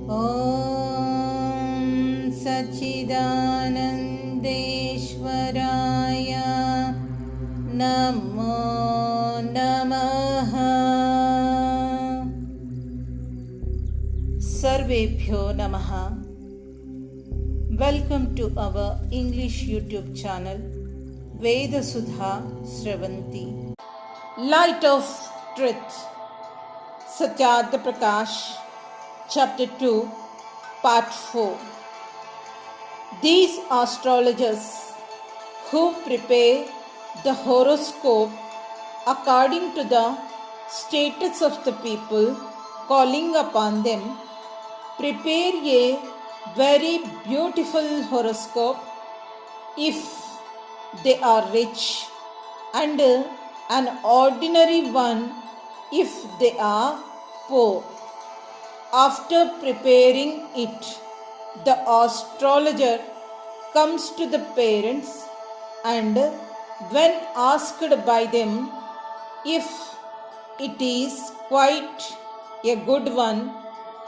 ॐ सच्चिदानन्देश्वराय नमो नमः। सर्वेभ्यो नमः। Welcome to our English YouTube channel Veda Swaadyaay. Light of Truth. Satyartha Prakash, Chapter 2, Part 4. These astrologers who prepare the horoscope according to the status of the people calling upon them prepare a very beautiful horoscope if they are rich, and an ordinary one if they are poor. After preparing it, the astrologer comes to the parents, and when asked by them if it is quite a good one,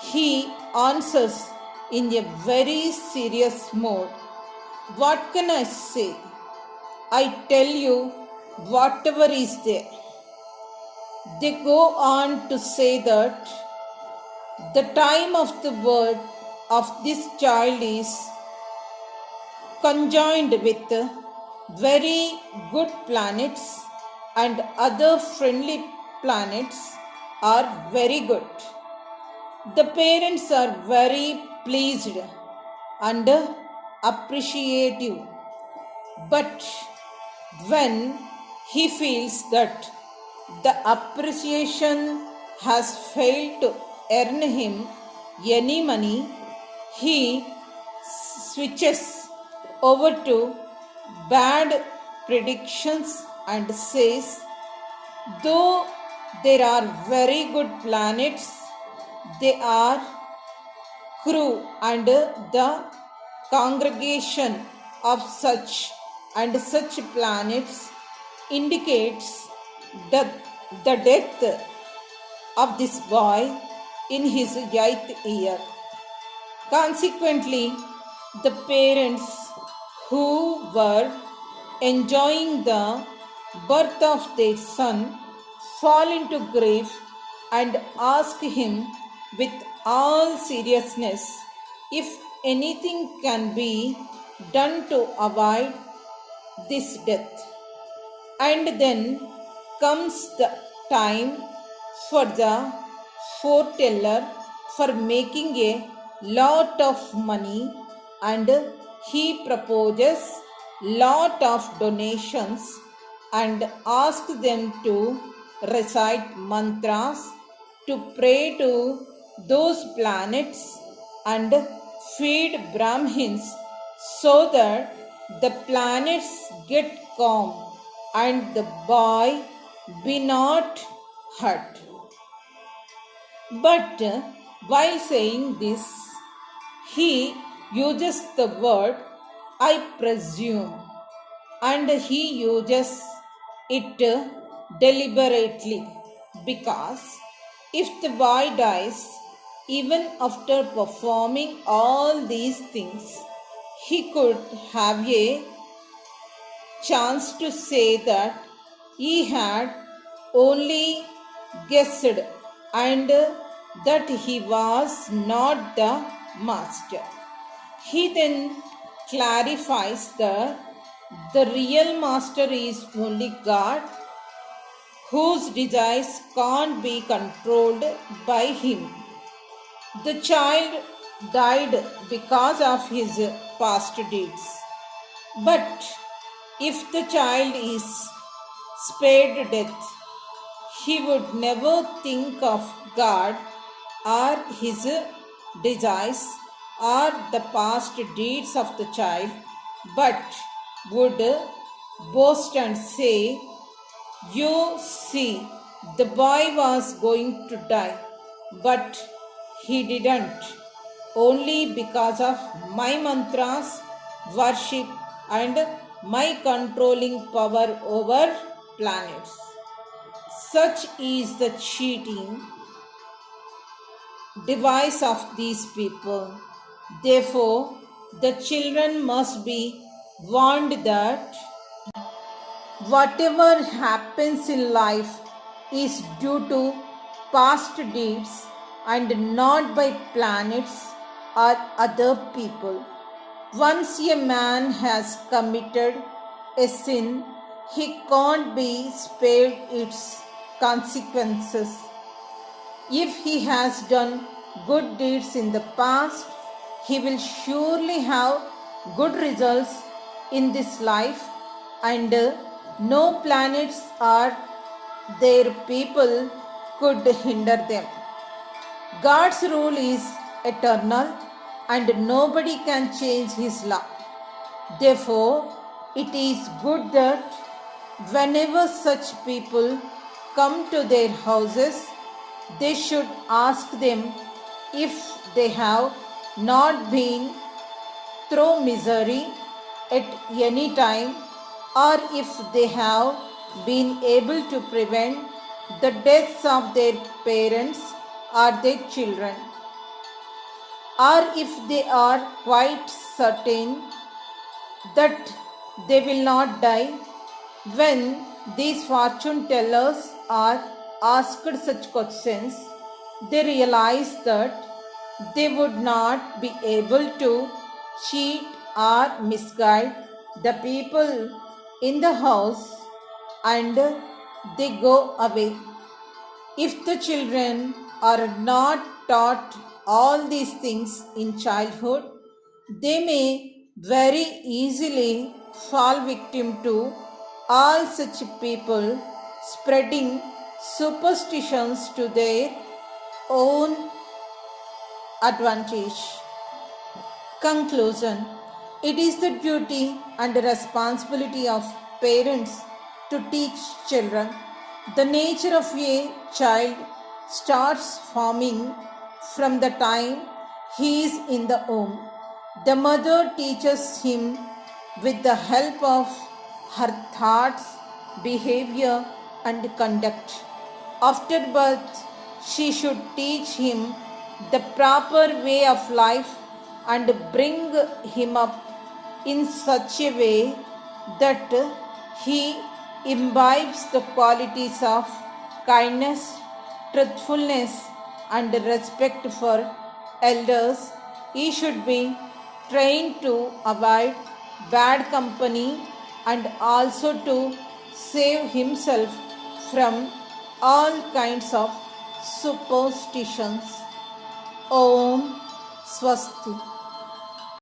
he answers in a very serious mode, "What can I say? I tell you whatever is there." They go on to say that the time of the birth of this child is conjoined with very good planets, and other friendly planets are very good. The parents are very pleased and appreciative, but when he feels that the appreciation has failed to earn him any money, he switches over to bad predictions and says, though there are very good planets, they are crew, and the congregation of such and such planets indicates the death of this boy in his 8th year. Consequently, the parents who were enjoying the birth of their son fall into grief and ask him with all seriousness if anything can be done to avoid this death. And then comes the time for the foreteller for making a lot of money, and he proposes lot of donations and asks them to recite mantras to pray to those planets and feed Brahmins so that the planets get calm and the boy be not hurt. But while saying this, he uses the word "I presume," and he uses it deliberately, because if the boy dies even after performing all these things, he could have a chance to say that he had only guessed and that he was not the master. He then clarifies that the real master is only God, whose desires can't be controlled by him. The child died because of his past deeds. But if the child is spared death, he would never think of God or his desires or the past deeds of the child, but would boast and say, "You see, the boy was going to die, but he didn't, only because of my mantras, worship, and my controlling power over planets." Such is the cheating device of these people. Therefore, the children must be warned that whatever happens in life is due to past deeds and not by planets or other people. Once a man has committed a sin, he can't be spared its consequences. If he has done good deeds in the past, he will surely have good results in this life, and no planets or their people could hinder them. God's rule is eternal and nobody can change his law. Therefore, it is good that whenever such people come to their houses, they should ask them if they have not been through misery at any time, or if they have been able to prevent the deaths of their parents or their children, or if they are quite certain that they will not die. When these fortune tellers are asked such questions, they realize that they would not be able to cheat or misguide the people in the house, and they go away. If the children are not taught all these things in childhood, they may very easily fall victim to all such people spreading superstitions to their own advantage. Conclusion. It is the duty and responsibility of parents to teach children. The nature of a child starts forming from the time he is in the womb. The mother teaches him with the help of her thoughts, behavior, and conduct. After birth, she should teach him the proper way of life and bring him up in such a way that he imbibes the qualities of kindness, truthfulness, and respect for elders. He should be trained to avoid bad company and also to save himself from all kinds of superstitions. Om Swasti.